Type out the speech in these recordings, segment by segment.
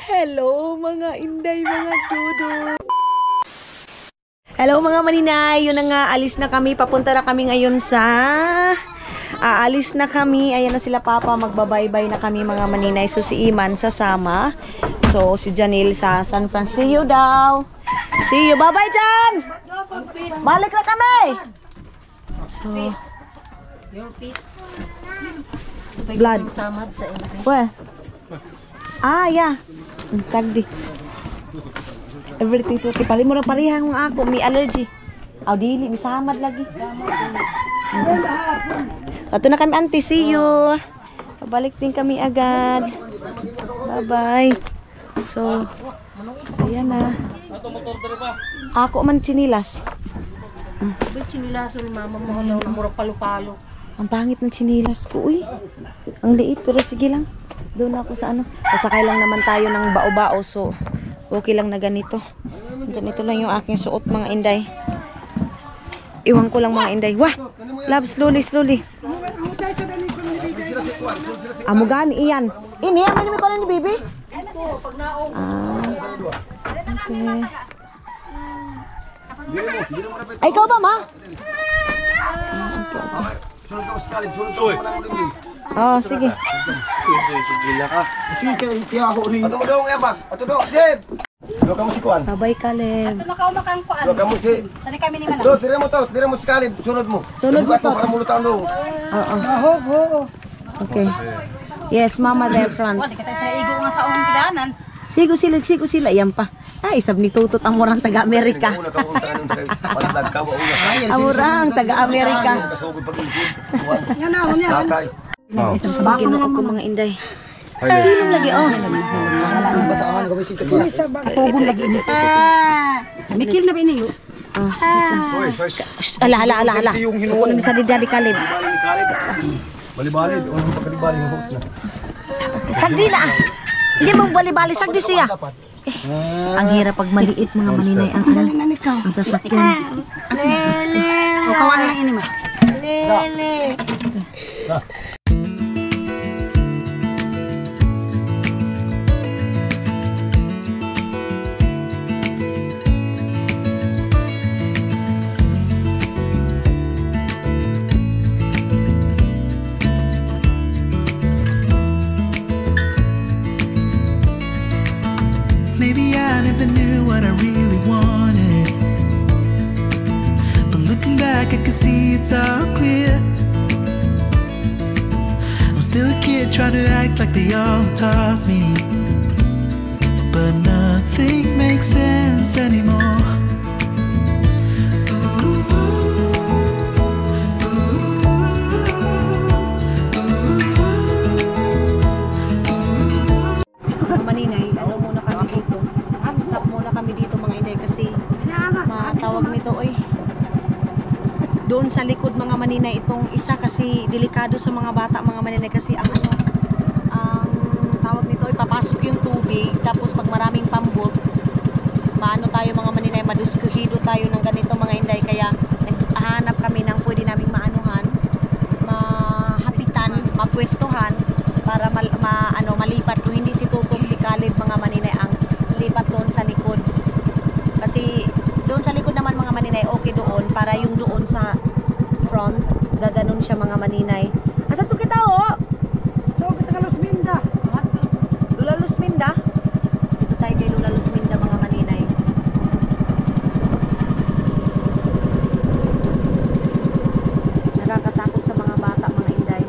Hello mga inday, mga dudo. Hello mga maninay, yun na nga, alis na kami. Papunta na kami ngayon sa... Aalis na kami. Ayan na sila papa, magbabaybay na kami mga maninay. So si Iman sasama. So si Janil sa San Francisco daw. See you, bye-bye Jan! Balik na kami! So... Your feet. Blood. Where? Ah, yeah. Sagdi. Everything's okay. Pali mo na parihang ako. May allergy. Aw, dili. May samad lagi. So, ito na kami, auntie. See you. Pabalik din kami agad. Bye-bye. So, ayan na. Ako man chinilas. Ba't chinilas ni mama mo na murag palo-palo? Ang pangit ng chinilas ko, uy. Ang liit, pero sige lang. Doon ako sa ano. Sasakay lang naman tayo ng bao-bao, so okay lang na ganito. Ganito lang yung aking suot, mga inday. Iwan ko lang, mga inday. Wah! Love, slowly, slowly. Amo gani, iyan. Ini, amin namin ko lang ni baby. Ah. Okay. Ay, ikaw ba, ma? Oh, sige. Bye-bye, Caleb. Ito na ka umakang kuan. Sani kami ni Manang. Dire mo to, dire mo si Caleb, sunod mo. Sunod mo to. Para mulutaw do. Oo. Okay. Yes, mama there front. Wala kita sa igo nga sa unang kidanan. Sigo sila. Yan pa. Ay, isab ni Tutot ang murang taga-Amerika. Ang murang taga-Amerika. Isang ginoo ko, mga inday. Hilom lagi, oh. Kapogon lagi ini. Mikir na ba ini? Ala. Suko na sa Daddy Caleb. Bali-bali, ano pagkalibali ng hook na. Sagdi na. Hindi mo bali-bali, sagdi siya. Ang hirap pag maliit, mga maninay, ang sasakyan. O kawan lang ini ma. Maybe I never knew what I really wanted, but looking back I can see it's all clear. I'm still a kid trying to act like they all taught me, but nothing makes sense anymore. Mga maninay, ano muna kami dito. Stop muna kami dito, mga inday, kasi matawag nito, oy. Doon sa likod, mga maninay, itong isa kasi delikado sa mga bata, mga maninay, kasi ang tawag nito, papasok yung tubig, tapos pag maraming pambot, maano tayo, mga maninay, maduskuhido tayo ng ganito, mga inday, kaya naghahanap kami ng pwede naming maanuhan, mahapitan, mapwestuhan, para malipat. Kung hindi si Tutot, si Caleb, mga maninay, ang lipat doon sa likod. Kasi doon sa likod naman, mga maninay, okay doon, para yung doon sa front, gaganon siya, mga maninay. Asa to kita, oh? So, kita ka Lusminda. Lula Lusminda? Dito tayo kay Lula Lusminda, mga maninay. Nakakatakot sa mga bata, mga inday.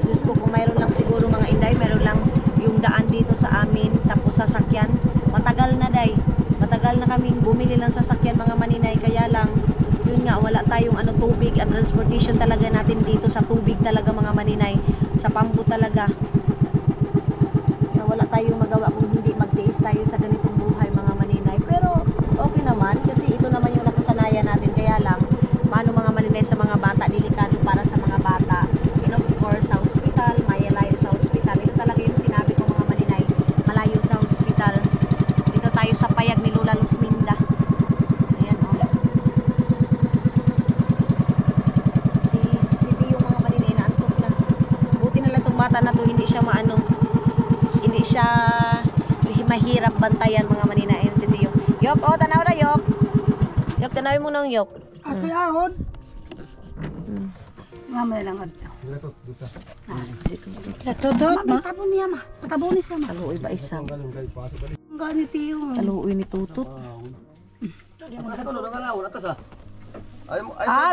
Diyos ko, kung mayroon lang siguro, mga inday, mayroon lang yung daan dito sa amin, tapos sasakyan. Matagal na, day. Matagal na kaming bumili ng sasakyan, mga maninay, kaya lang yun nga, wala tayong tubig. Ang transportation talaga natin dito sa tubig talaga, mga maninay, sa pambo talaga. Kaya wala tayong magawa kung hindi magtiis tayo sa ganitong buhay, mga maninay. Pero okay naman, kasi ito naman yung nakasanayan natin. Kaya lang, paano, mga maninay, sa mga bata, delikado para sa mga bata. And of course, sa hospital, malayo sa hospital. Ito talaga yung sinabi ko, mga maninay, malayo sa hospital. Dito tayo sa payag ni Lola Lusminda. Ayan, oh. Si Tio, mga maninay, naantok na. Buti na lang itong bata na to, hindi siya mahirap bantayan mga manina. Ayan si Tiyo. Yok, oh, tanaw na Yok. Yok, tanawin mo ng Yok. Ako yahon. Mama lang ad. Katodot, ma. Patabo niya ma. Patabo ni siya ma. Kaluoy ba isang? Gani tiyo. Kaluoy ni Tutut.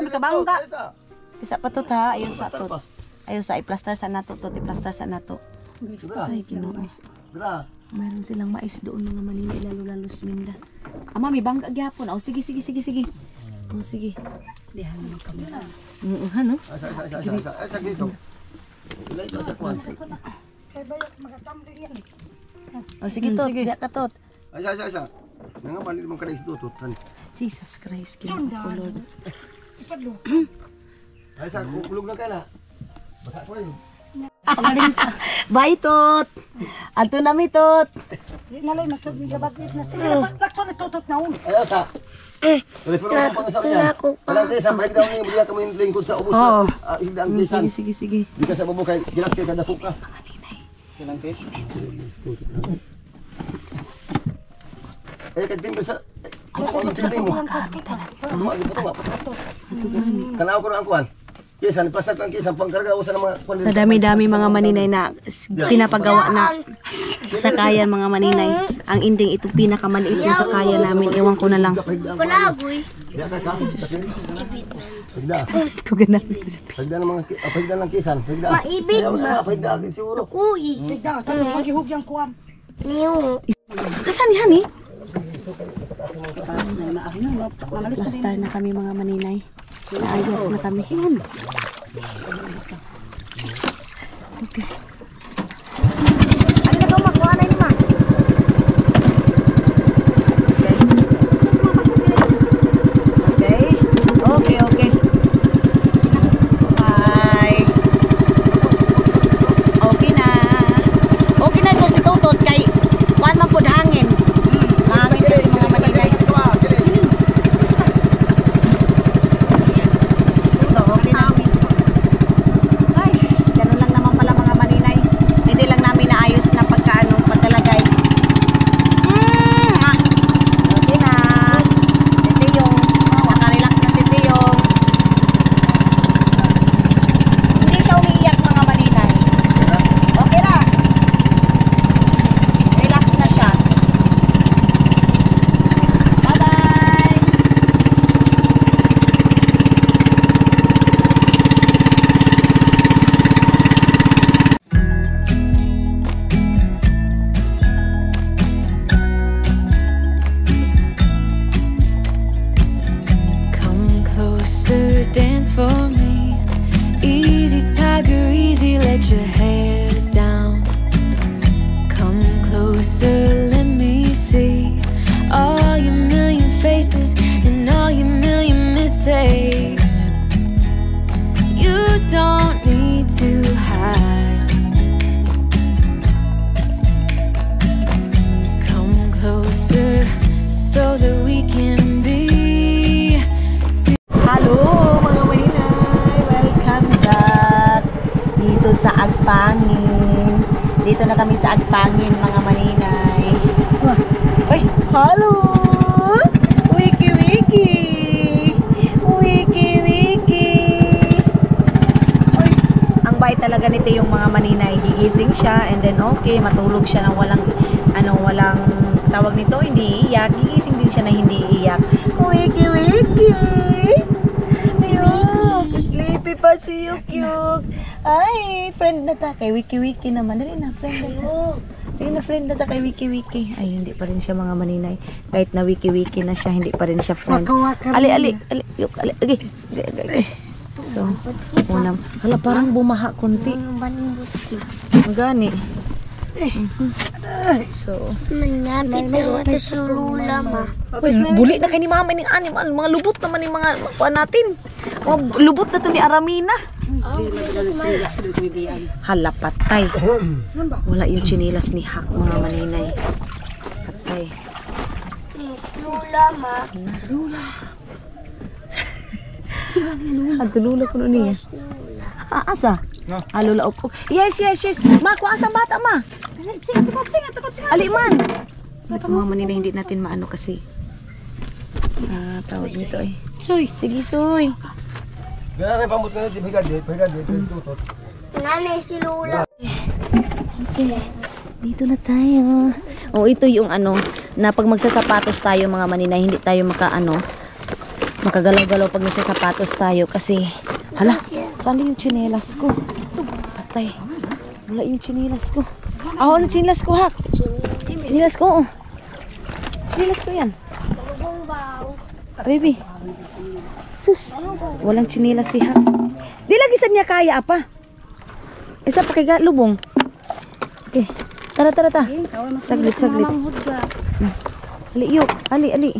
May kabangga. Isa pa to ha, ayaw sa to. Ayaw sa i-plaster sa nato to, i-plaster sa nato. Ay, kinuis. Mayroon silang mais doon mga manina, lalo minda. Ama, may bangga gyapon. Oh, sige. Oh, sige. Dihan mo kami. Ano? Oh, sige tot, diya ka tot. Isa. Nga ba mo kada isdutut kan. Jesus Christ, King of the Lord. Isa kulog na kana. Baka ko yun. Bye, tot! Ato na mi, tot! Nalay magkabagit na siya. Lakso na tutot na un. Ayaw sa. Telepon mo pang sa kanya. Wala tayo sa breakdown ni buya kamo yung lingkod sa ubos na. Hindi ang bisan. Sige. Di ka sa bubukay, gilas kay kada puka. Kadtim ka sa ano tingin mo? Tanaw ko na ang kuan. Kisan plastar ang kisan pangkarga usa ng mga kuan. Sa dami-dami mga maninay na pinapagawa na sakayan mga maninay. Ang ending ito pinakamaliit yung sakayan namin. Ewan ko na lang. Wala, boy. Ya ka ka. Pagda. Ito ganun. Pagda ng mga pagda ng kisan. Pagda. Maibig ba? Pagda agad siguro. Kuy. Tigda, tayo maghihog yung kuwan. Niyo. Kasan yan eh? Plaster na kami mga maninay. Naayos na kami. Yan. Okay. Ano na ito? Makuha na yun, ma. Okay. Bye. Okay na. Okay na ito si Tutot kay kuan man pud hangin. Mahangin kasi mga maninay. Okay na. Ay, ganun lang naman pala mga maninay. Hindi lang namin naayos na pagkaano patalagay. Okay na. Si Tiyong, nakarelax na si Tiyong. Hindi siya umiiyak mga maninay. Okay na. Relax na siya. Bye-bye. Come closer, dance for me. Easy, tiger, easy, let your hair down. Come closer, let me see all your million faces and all your million mistakes. You don't need to hide. Come closer so that we can be. Hello mga maninay! Welcome back dito sa Agpangin. Dito na kami sa Agpangin mga maninay. Ay! Hello! Wiki! Ay! Ang bait talaga nito yung mga maninay. Gigising siya and then okay, matulog siya ng walang tawag nito, hindi iiyak. Gigising din siya na hindi iiyak. Wiki! Ayun, sleepy pa si Yukyuk. Ay, friend na ta. Kay Wiki naman. Dali na, friend na ta. Sige na, friend na ta kay Wiki. Ay, hindi pa rin siya mga maninay. Kahit na Wiki na siya, hindi pa rin siya friend. Ali. Yuk, ali. Okay. So, unang. Hala, parang bumaha konti. Magani. So, Manapit pero ito sulula ma. buli na kay ni mama ning anim. Mga lubot naman ni mga kuan natin. Mga lubot na to ni Aramina. Hala, patay. Wala yung chinilas ni Hak mga maninay. Patay. Sulula ma. Lula ko nun niya. Asa? Lula ok. Yes. Ma, kuha asang bata ma. Ali man. Mga maninay hindi natin maano kasi tawag nito eh. Soy, sige soy. Gana na pamut ka na, higad, tutot. Nanay si Lula. Okay, dito na tayo. Oh, ito yung ano, na pag magsasapatos tayo mga maninay, hindi tayo makagalaw-galaw pag nagsasapatos tayo kasi, hala, saan yung tsinelas ko? Patay, wala yung tsinelas ko. Ano tsinelas ko, Hak? Tsinelas ko, oh. Tsinelas ko yan. Baby. Sus, walang tsinelas si Hak. Di lagi sa niya kaya, apa? Isa pa kay lubong. Okay. Tara. Saglit. Ali, yuk. Ali. Ali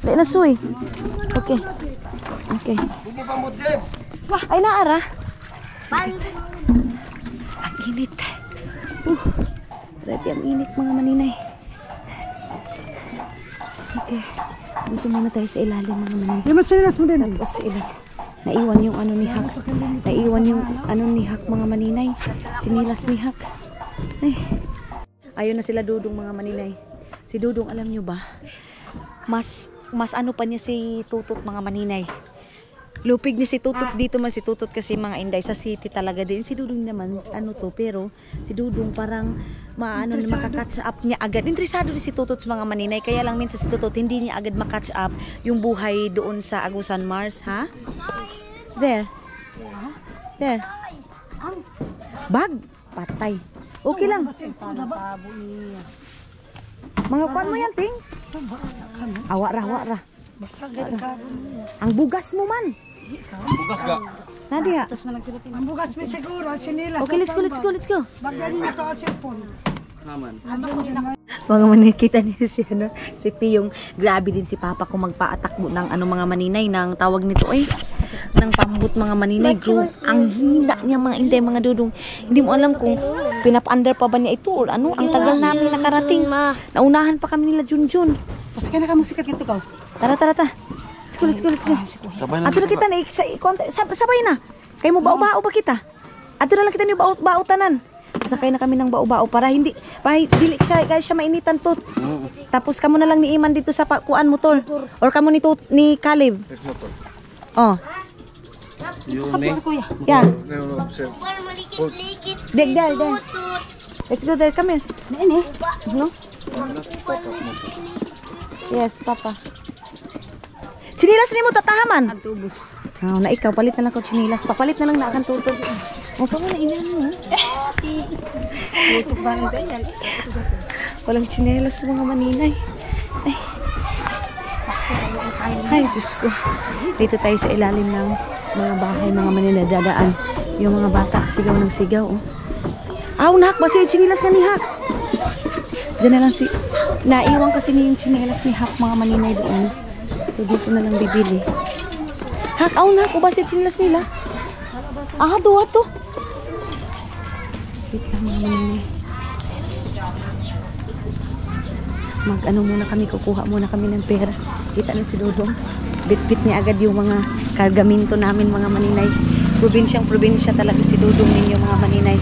na, suy. Okay. Hindi pamut, Jem. Ay, naara. Ang init. Grabe ang init, mga maninay. Okay. Dito muna tayo sa ilalim, mga maninay. Tapos sa ilalim. Naiwan yung ano ni Hak. Mga maninay. Chinilas ni Hak. Ay. Ayun na sila Dudong, mga maninay. Si Dudong, alam nyo ba? Mas ano pa niya si Tutot, mga maninay. Lupig ni si Tutot dito man si Tutot kasi mga Inday sa city talaga din. Si Dudong naman ano to, pero si Dudong parang makakatch up niya agad. Interesado din si Tutot sa mga maninay, kaya lang minsan si Tutot hindi niya agad makatch up yung buhay doon sa Agusan Mars, ha? There. Bag, patay. Okay lang. Mga kuan mo yan, Ting. Awara. Ang bugas mo man. Bukas ka. Nadia. Ang bugas mi siguro, sinilas. Okay, let's go. Bagyan niyo to ang cellphone. Mga manikita niyo si Tiyong. Grabe din si Papa kung magpaatakbo ng mga maninay ng tawag nito ng pambut, mga maninay. Bro, ang hina niya, mga Inday, mga Dudong. Hindi mo alam kung pinap-under pa ba niya ito or ano. Ang tagal namin nakarating. Naunahan pa kami nila Junjun. Pas kaya na ka musikat nito ka. Tara. Let's go. Ato na kita na sabay na. Kay mo bao-bao ba kita? Ato na lang kita ni bao-baotanan. Sakay na kami ng bao-bao para dili siya mainitan tot. Tapos kamo na lang ni Iman dito sa kuan motor or kamo ni Caleb. Oh. Sabi sa kuya. Yeah. Buwan malikit-likit. There. Let's go there. Come here. No? Yes, Papa. Chinilas ni mo tatahaman. Tubos. Na ikaw palit na lang ko chinilas. Papalit na lang na akan tutod. O pa mo na ina mo. Ito ba nang ganyan? Walang chinilas mga maninay. Ay, Diyos ko. Dito tayo sa ilalim ng mga bahay, mga maninay dadaan. Yung mga bata sigaw ng sigaw. Nahak ba siya chinilas nga ni Hak? Diyan na lang naiwan kasi niya yung chinilas ni Hak, mga maninay doon. So dito na lang bibili. Hak, nahak ba siya chinilas nila? Duwa to. Wait lang, mga maninay. Muna kami, kukuha muna kami ng pera. Kita nyo si Dudong. Bit-bit niya agad yung mga kargamento namin, mga maninay. Probinsya talaga si Dudong ninyo, mga maninay.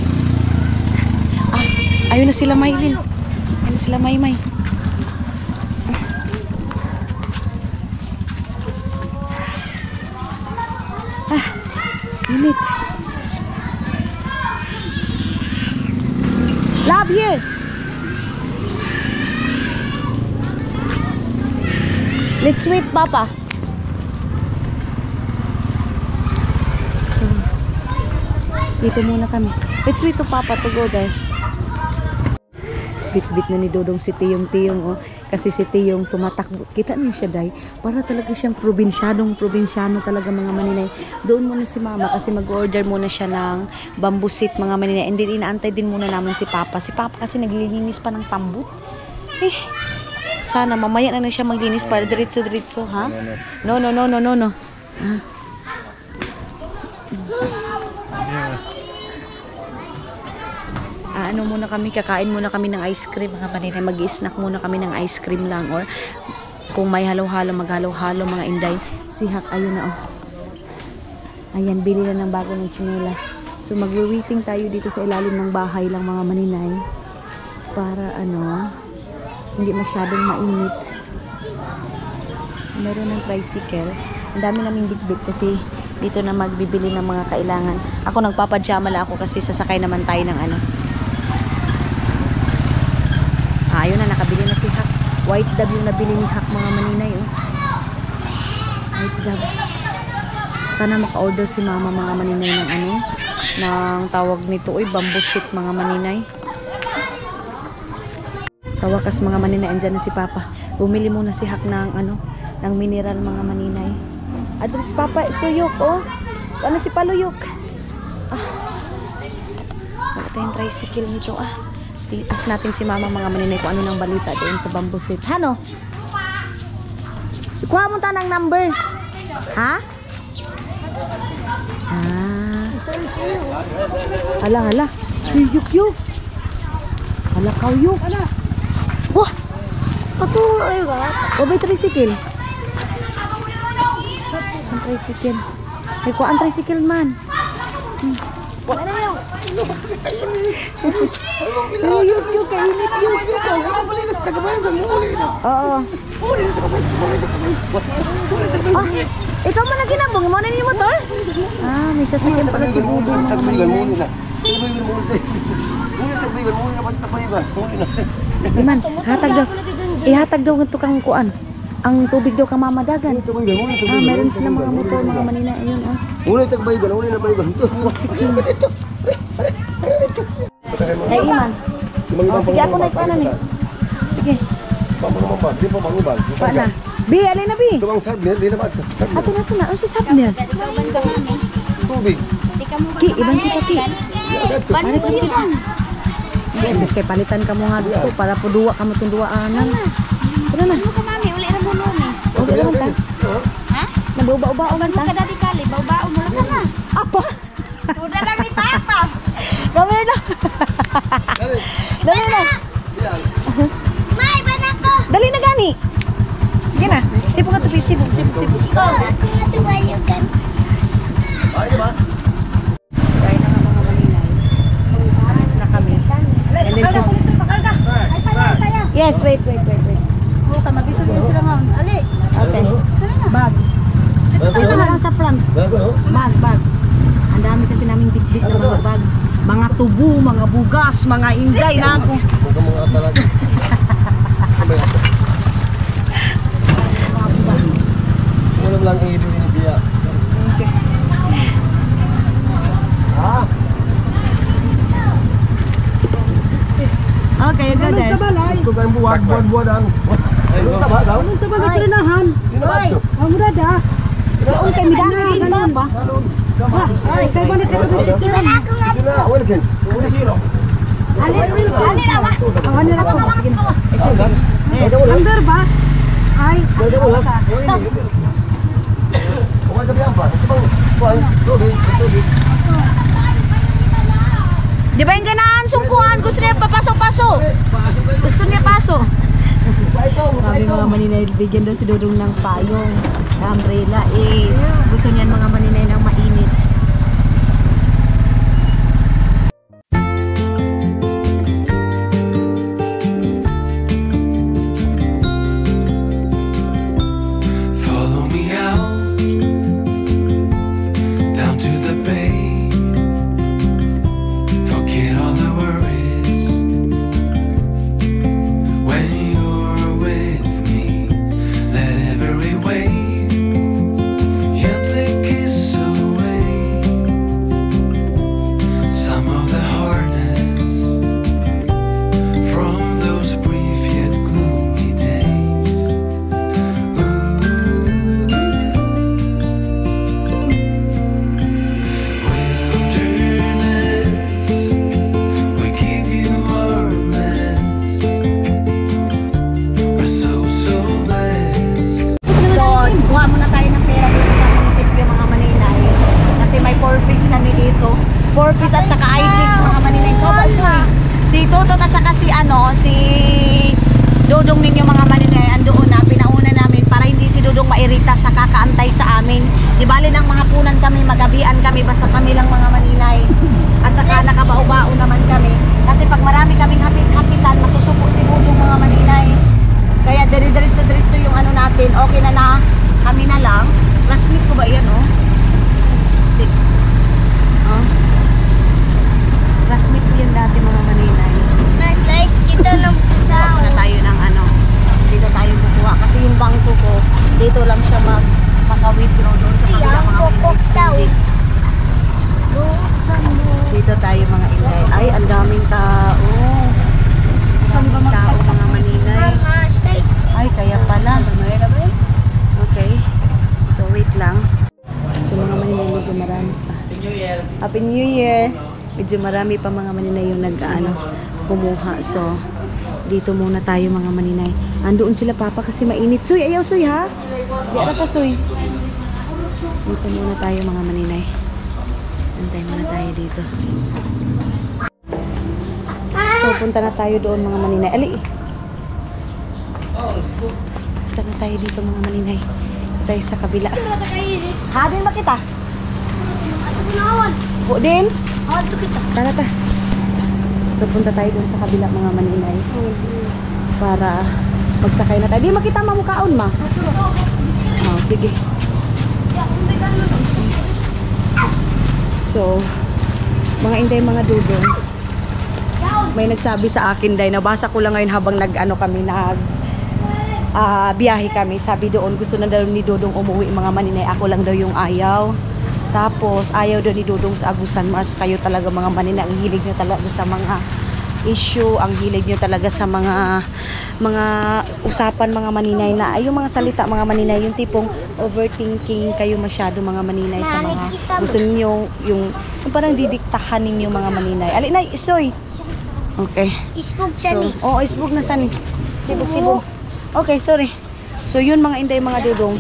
Ayun na sila Maylin. Ayun na sila Maymay. Init. Love here. Let's wait, Papa. Dito muna kami. Let's wait to Papa to go there. Bit-bit na ni Dodong si Tiyong, oh. Kasi si Tiyong tumatakbo. Kita niyo siya, Day. Para talaga siyang probinsyano talaga, mga maninay. Doon muna si Mama kasi mag-order muna siya ng bambusit, mga maninay. And then inaantay din muna namin si Papa. Si Papa kasi naglilinis pa ng pambut. Sana mamaya na siya maglinis para diretso, ha? No. Ha? Muna kami, kakain muna kami ng ice cream, mga maninay. Mag-snack muna kami ng ice cream lang, or kung may halo-halo, maghalo-halo, mga Inday. Si Hak, ayun na, oh. Ayan, bili na ng bago ng tsinelas. So mag-waiting tayo dito sa ilalim ng bahay lang, mga maninay, para hindi masyadong mainit. Meron ng tricycle. Ang dami naming bitbit kasi dito na magbibili ng mga kailangan. Ako nagpapadyamala ako kasi sasakay naman tayo ng ano. Ayun na, nakabili na si Hak. White dab yung nabili ni Hak, mga maninay. Oh. White dab. Sana maka-order si mama, mga maninay, ng ano, ng tawag nito, bamboo shoot, mga maninay. Sa wakas, mga maninay, andyan na si Papa. Bumili muna si Hak ng ano, ng mineral, mga maninay. Address Papa, suyok, oh. Ano si Paluyok? Wala tayong tricycle nito, As natin si mama, mga maninay, kung ano ng balita doon sa bamboo seat. Hano? Kuha mo ta ng number. Ha? Hala. Yuk. Hala, kawyuk. Wah! Patungo ay ba? O ba tricycle? Ang tricycle. May kuha ang tricycle man. Ano yun? Yuk, kainit yuk. Oo. Ikaw mo na ginabong mo na yung motor? May sasakyan pala si Budong. Iman, ihatag daw ng tukang kuan. Ang tubig daw kang mamadagan. Meron sila mga motor, mga manina. Ayun, Uli na baygon. Ito. Kay Iman. Sige, ako na ikuanan eh. Sige. Di pa mangubal. Pa na. Bi, alin na Bi? Ito ang sabner, di na ba ito? Ato na. Ano si Sabner? Tubig. Ki, ibang kita Ki. Palitan kita. Mas kay palitan ka mo nga dito para po duwa ka mo itong duwaanan. Ano na? Ano ka mami? Uli ra mo lumis. Okay naman ta. Ha? Nabauba-ubaon lang ta. Ka dati kali, bau-bau mo lang ka na. Apa? Udah lang ni Papa. Dami na. Dali na. May banako. Dali na gani. Sige na. Sipog ka tupi. Sipog. Oh, ako nga tuwayo kan. Ay, di ba? Try na nga mga malinay. Alis na kami. And then so, yes, wait. Buka, mag-isog yun sila ngayon. Ali! Okay. Bag. Ito na lang sa front. Bag. Ang dami kasi naming bitbit na mga bag. Mga tubo, mga bugas, mga inday na ako. Mga bugas. Wala lang ang idin ni Bia. Okay. Okay, you go there. Ito kayo buwad-buwadan. Anong taba daw? Anong tabag ito rilahan? Di na ba ito? Ang murada. Doon kay midami din ba? Ay, kayo ba nito? Ako nga. Sila, welcome. Ali na ba? Ang ano na po? Sige na. It's okay. Yes. Under ba? Ay, Kumain tabi ang ba? Ito bang kuhain? Tubig. Di ba yung ganahan sungkuhan? Gusto niya papasok-pasok. Gusto niya pasok. Sabi mga maninay, bigyan daw si Dudong ng payong, na umbrella. Gusto niyan mga maninay ng mainit. Follow me out down to the bay. Forget all the worries when you're with me. Let every wave gently kiss away some of the hardness from those brief yet gloomy days. Wilderness, we give you our mess. We're so blessed. So, kuha muna tayo ng pera dito sa munisipyo mga maninay. Kasi may 4-piece kami dito. 4-piece at saka IPs mga maninay. So, si Tutot at saka si Dudong ninyo mga maninay. Andoon na, pinauna namin para hindi si Dudong mairita sa kakaantay sa amin. Di bali ng mahapunan kami, magabian kami, basta kami lang mga maninay. At saka nakabao-bao naman kami. Kasi pag marami kaming hapit-hapitan, masusuko si Dudong mga maninay. kanina lang. Classmate ko ba yan, oh? Classmate ko yan dati mga maninay. Mas like dito na Kuha na tayo ng ano. Dito tayo kukuha. Kasi yung bangko ko, dito lang siya maka-withdraw doon sa kabila mga maninay. Dito tayo mga inday. Ay, ang daming tao. Ang daming tao mga maninay. Mas like Ay, kaya pala. Okay. So, wait lang. So, mga maninay, medyo marami pa. Happy New Year! Medyo marami pa mga maninay yung kumuha. So, dito muna tayo mga maninay. Andoon sila papa kasi mainit. Soy, ayaw Soy ha? Di ara pa Soy. Dito muna tayo mga maninay. Antay muna tayo dito. So, punta na tayo doon mga maninay. Ali! Punta na tayo dito mga maninay. Tayo sa kabila. Ha, din ba kita? Po din? Tara ta. So, punta tayo doon sa kabila mga maninay. Para magsakay na tayo. Di makita mamukhaon ma. Oh, sige. So, mga inday, mga dudong. May nagsabi sa akin, day, nabasa ko lang ngayon habang biyahe kami. Sabi doon, gusto na daw ni Dudong umuwi mga maninay. Ako lang daw yung ayaw. Tapos, ayaw daw ni Dudong sa Agusan Mars. Kayo talaga mga maninay. Ang hilig nyo talaga sa mga issue. Ang hilig nyo talaga sa mga usapan mga maninay na. Ay, yung mga salita mga maninay. Yung tipong overthinking kayo masyado mga maninay sa mga gusto niyo yung parang didiktahan ninyo mga maninay. Alin na, isoy. Okay. isbog siya ni. Oo, isbog na sani. Sibog. Okay, sorry. So, yun mga inday, mga dudong.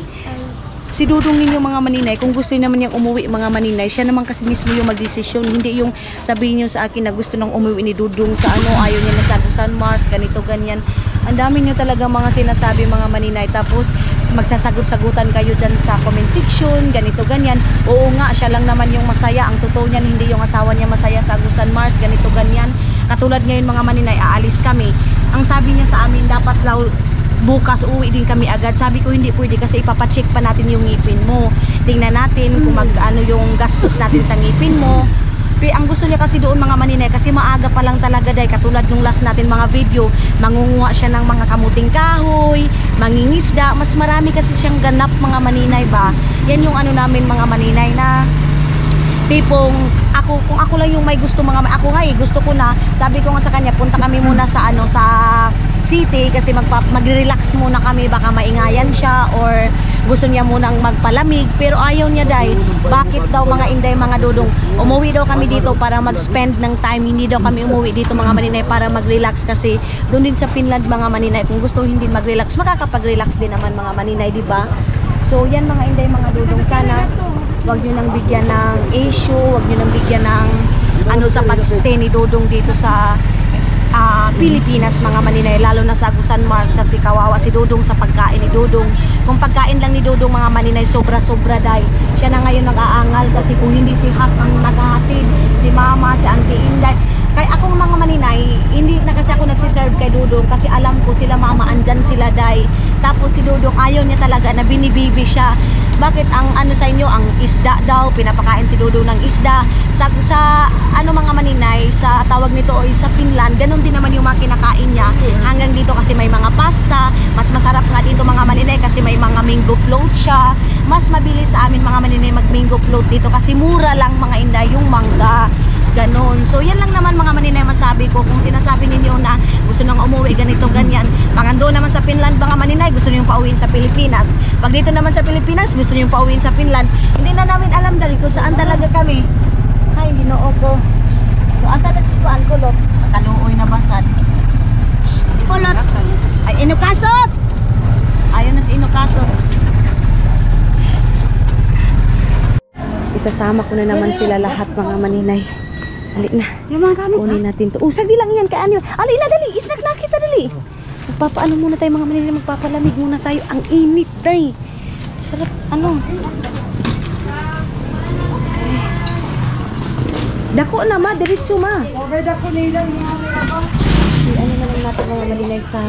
Si Dudong ninyo mga maninay, kung gusto naman niyang umuwi mga maninay, siya naman kasi mismo yung magdesisyon. Hindi yung sabihin niyo sa akin na gusto nang umuwi ni Dudong sa ayaw niya na sa Agusan Mars, ganito, ganyan. Ang dami niyo talaga mga sinasabi mga maninay. Tapos, magsasagot-sagutan kayo dyan sa comment section, ganito, ganyan. Oo nga, siya lang naman yung masaya. Ang totoo niyan, hindi yung asawa niya masaya sa Agusan Mars, ganito, ganyan. Katulad ngayon mga maninay, aalis kami. Ang sabi niya sa amin, dapat bukas uwi din kami agad. Sabi ko hindi pwede kasi ipapacheck pa natin yung ngipin mo. Tingnan natin kung yung gastos natin sa ngipin mo. Ang gusto niya kasi doon mga maninay kasi maaga pa lang talaga day. Katulad nung last natin mga video, mangunguha siya ng mga kamuting kahoy, mangingisda. Mas marami kasi siyang ganap mga maninay ba. Yan yung namin mga maninay na tipong kung ako lang yung may gusto ako nga gusto ko na, sabi ko nga sa kanya, punta kami muna sa sa city kasi magre-relax muna kami, baka maingayan siya or gusto niya munang magpalamig, pero ayaw niya day. Bakit daw mga inday, mga dudong, umuwi daw kami dito para mag-spend ng time, hindi daw kami umuwi dito mga maninay para mag-relax kasi doon din sa Finland mga maninay, kung gusto hindi mag-relax, makakapag-relax din naman mga maninay, di ba? So yan mga inday, mga dudong, sana wag niyo nang bigyan ng issue, wag niyo nang bigyan ng sa pag-stay ni Dudong dito sa Pilipinas mga maninay, lalo na sa Agusan Mars kasi kawawa si Dudong sa pagkain ni Dudong. Kung pagkain lang ni Dudong mga maninay, sobra-sobra day. Siya na ngayon nag-aangal kasi kung hindi si Hak ang naghahatid, si Mama, si Auntie Inday. Kaya akong mga maninay, hindi na kasi ako nagsiserve kay Dudong kasi alam ko sila Mama, andyan sila day. Tapos si Dudong ayaw niya talaga na binibibi siya. Bakit ang sa inyo, ang isda daw, pinapakain si Dudong ng isda. Sa mga maninay, sa tawag nito o sa Finland, ganun din naman yung mga kinakain niya. Hanggang dito kasi may mga pasta, mas masarap nga dito mga maninay kasi may mga mango float siya. Mas mabilis sa amin mga maninay mag mango float dito kasi mura lang mga inday yung mangga. Ganon. So yan lang naman mga maninay masabi ko. Kung sinasabi ninyo na gusto nang umuwi ganito ganyan, pag ando naman sa Finland mga maninay, gusto niyo pauwiin sa Pilipinas. Pag dito naman sa Pilipinas, gusto niyo pauwiin sa Finland. Hindi na namin alam dali kung saan talaga kami. Ay, Ginoo ko. So asa na si Kuan Kulot? Kaluoy na basad. Kulot. Ay, Inukasot. Ayun na si Inukasot. Isasama ko na naman sila lahat mga maninay. Dali na. Kunin natin to. Sagdi lang yan. Ali na, dali. Isnak na kita, dali. Magpapaano muna tayo mga maninay. Magpapalamig muna tayo. Ang init, day. Sarap, Okay. Dako na, ma. Diretso, ma. Dako nila. Ano na lang natin mga maninay sa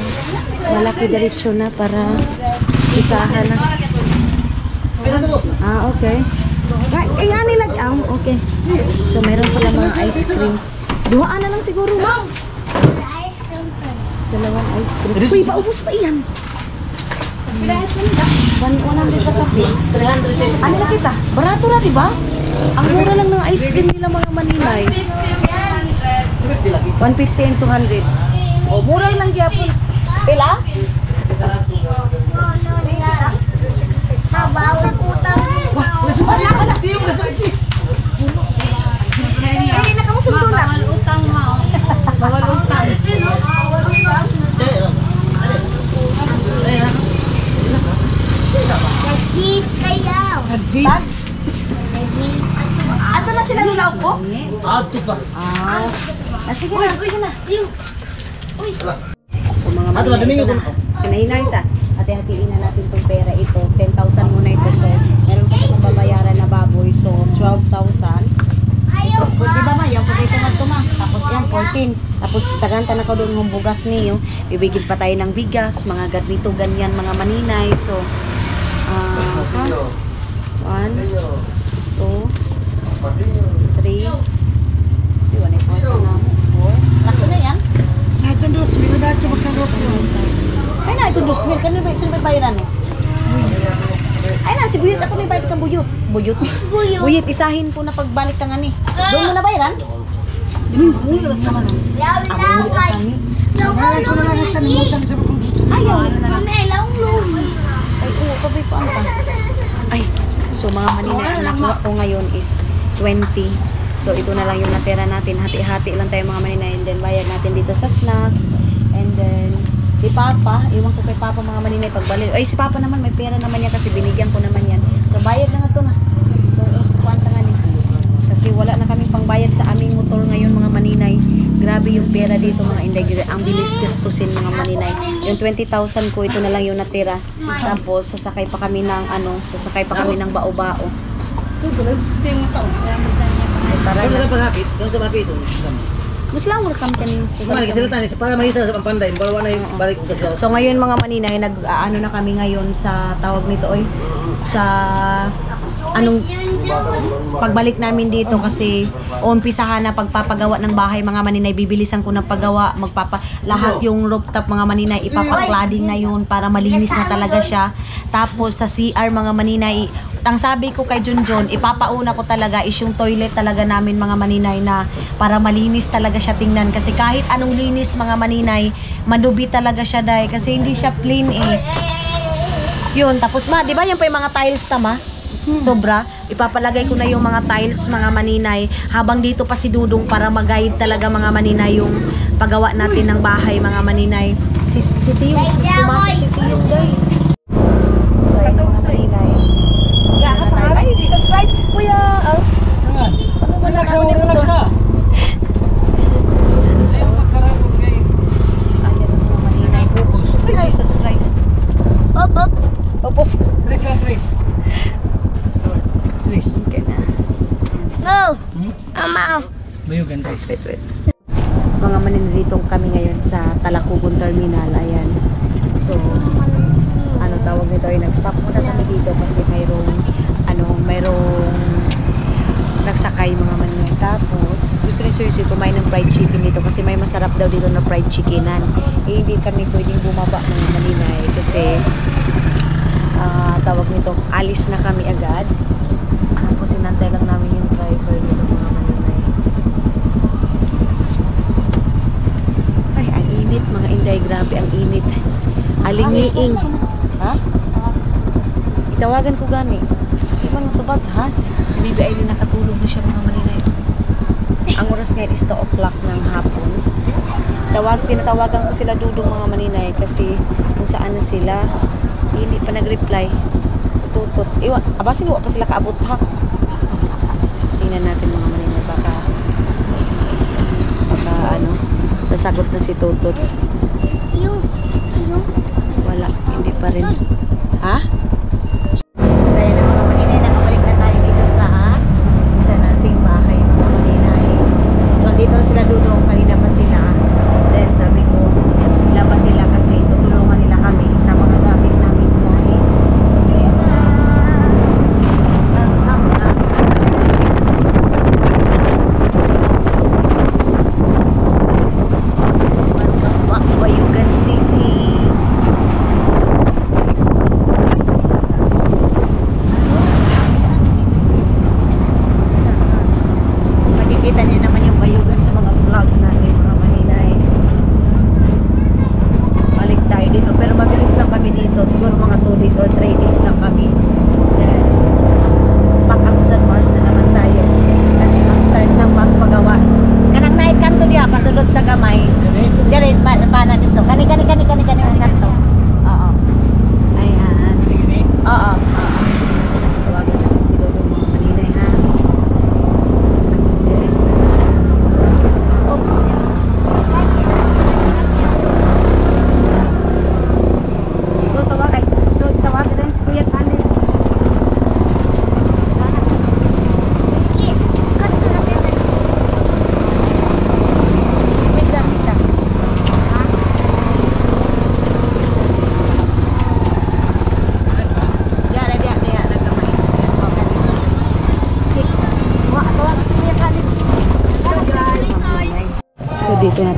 malaki diretso na para isahan na. Ah, okay. Ay, nga nila. Okay. So, meron sila mga ice cream. Duhaan na lang siguro. Dalawang ice cream. Uy, paubos pa iyan. 100 pa kape. 300. Ano na kita? Barato na, diba? Ang mura lang ng ice cream nila mga maninay. 150 and 200. Oh, mura lang gyapon. Pila? Bawal utang. Ay, nakamusundo na. Bawal utang mo. Bawal utang. Cheese kayo. Cheese. Ato na sila nulaw ko? Ato pa. Sige na, sige na. So mga Ato ba, Domingo? Kinahinay sa hati-hatiin na natin itong pera ito. 10,000 muna ito. So, meron kasi itong babayaran na baboy. So, 12,000. Di ba ma? Yung pagkita magtuma. Tapos yan, 14. Tapos tagantana na ko doon ng bugas niyo. Bibigil pa tayo ng bigas, mga ganito, ganyan, mga maninay. So, 1, 2, 3, 4. Lakto na yan? Ito dos, may dapat ko magkarot ko. Ay na, ito 2,000. Kanino ba? Sino may bayaran eh? Ay na, si Buyut. Ako may bayad kang Buyut. Buyut. Buyut, isahin po na pagbalik ka nga ni. Doon mo na bayaran? Mulos naman. Laway. Ayaw. Kami lang lumis. Ay, oo, kabay pa ang Ay, so mga maninay, ang nakuha ko ngayon is 20. So, ito na lang yung natira natin. Hati-hati lang tayo mga maninay. And then, bayad natin dito sa snack. And then, si Papa, iwan ko kay Papa mga maninay pagbalik. Ay, si Papa naman, may pera naman yan kasi binigyan ko naman yan. So, bayad na nga ito na. So, kuwanta nga ni. Kasi wala na kaming pangbayad sa aming motor ngayon mga maninay. Grabe yung pera dito mga inday. Ang bilis gastusin mga maninay. Yung 20,000 ko, ito na lang yung natira. Tapos, sasakay pa kami ng bao-bao. So, doon sustain mo sa Ay, para Kung na. sa paghapit, kung sa mapito. Mas lang welcome kami. Kumali kasi lang para mahisa sa panday, para wala yung balik ko kasi. So ngayon mga maninay, ano na kami ngayon sa tawag nito oy. Sa anong pagbalik namin dito kasi umpisahan na pagpapagawa ng bahay mga maninay, bibilisan ko ng paggawa, lahat yung rooftop mga maninay ipapaklading na yun para malinis na talaga siya. Tapos sa CR mga maninay, ang sabi ko kay Junjun, ipapauna ko talaga is yung toilet talaga namin mga maninay na para malinis talaga siya tingnan kasi kahit anong linis mga maninay, madubi talaga siya dahil kasi hindi siya clean eh. Yun, tapos ma, di ba yung pa yung mga tiles tama? Sobra. Ipapalagay ko na yung mga tiles mga maninay habang dito pa si Dudong para mag-guide talaga mga maninay yung paggawa natin ng bahay mga maninay. Si Tio, pumasok si Tio guys. So ayun mga maninay. Ay, Jesus Christ, kuya. Ano ba lang ako nito? Sa'yo magkarapon kayo. Ayan mga maninay. Ay, Jesus Christ. Opo. Opo. Please lang, please. Please. Okay na. No. Ama. Bayugan tayo. Wait. Mga maninirito kami ngayon sa Talakugon Terminal. Ayan. So, ano tawag nito ay nag-stop muna kami dito kasi mayroong nagsakay mga maninay. Tapos, gusto ni Sir kumain ng fried chicken dito kasi may masarap daw dito na fried chickenan. Eh, hindi kami pwedeng bumaba mga maninay kasi tawag nito, alis na kami agad. Tapos, sinantay lang namin yung driver dito mga maninay. Ay, ang init mga inday. Grabe ang init. Aling-liing. Ha? Itawagan ko gani. Di ba natubag ha? Si Bibi Aileen nakatulog na siya mga maninay. Ang oras ngayon is 2 o'clock ng hapon. Tinatawagan ko sila Dudong mga maninay kasi kung saan na sila. Hindi pa nag-reply. Tutot. Abasin mo pa sila kaabot ha. Tingnan natin mga maninay. Baka nasagot na si Tutot. Yung. Wala. Hindi pa rin. Ha? So yun na mga maninay. Nakabalik na tayo dito sa isa nating bahay mga maninay. So dito na sila Dudong. Kanina pa sila. Then sabi ko, labas sila kasi tutulungan nila kami sa mga gamit namin kahit.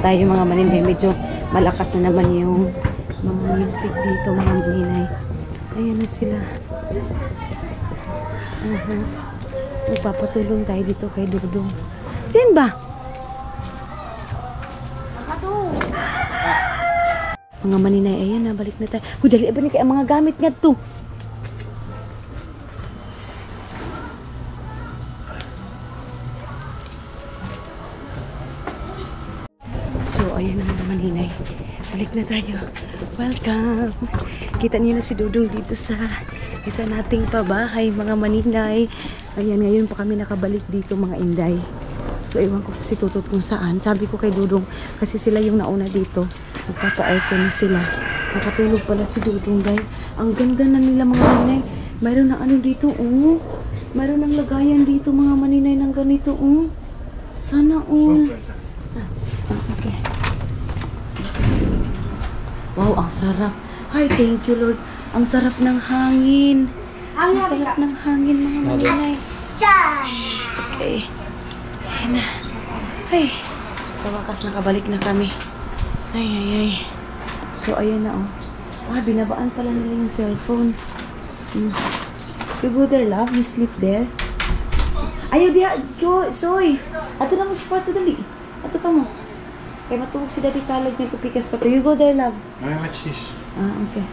tayo mga maninay. Medyo malakas na naman yung mga music dito mga maninay. Ayan na sila. Magpapatulong tayo dito kay Dudong. Yan ba? Mga maninay, ayan na, balik na tayo. Huy, dali ba ni kaya mga gamit nga to? So, ayan na mga maninay. Balik na tayo. Welcome! Kita niyo na si Dudong dito sa isa nating pabahay, mga maninay. Ayan, ngayon pa kami nakabalik dito, mga inday. So, ewan ko si Tutot kung saan. Sabi ko kay Dudong, kasi sila yung nauna dito. Magpapa-aircon na sila. Nakatulog pala si Dudong, guys. Ang ganda na nila, mga maninay. Mayroon ng ano dito, oh. Mayroon ng lagayan dito, mga maninay, ng ganito, oh. Sana, oh. Okay. Wow, ang sarap. Hi, thank you, Lord. Ang sarap ng hangin. Ang sarap ng hangin, mga maninay. Okay. Ayan na. Ay. Sa wakas, nakabalik na kami. Ay. So, ayan na, oh. Binabaan pala nila yung cellphone. You go there, love. You sleep there. Ayaw diha. Go, Soy. Ato na mo sa kwarto, dali. Ato ka mo. Kaya matulog si Daddy Kalog nito pikas pa to. You go there, love. May match this. Okay.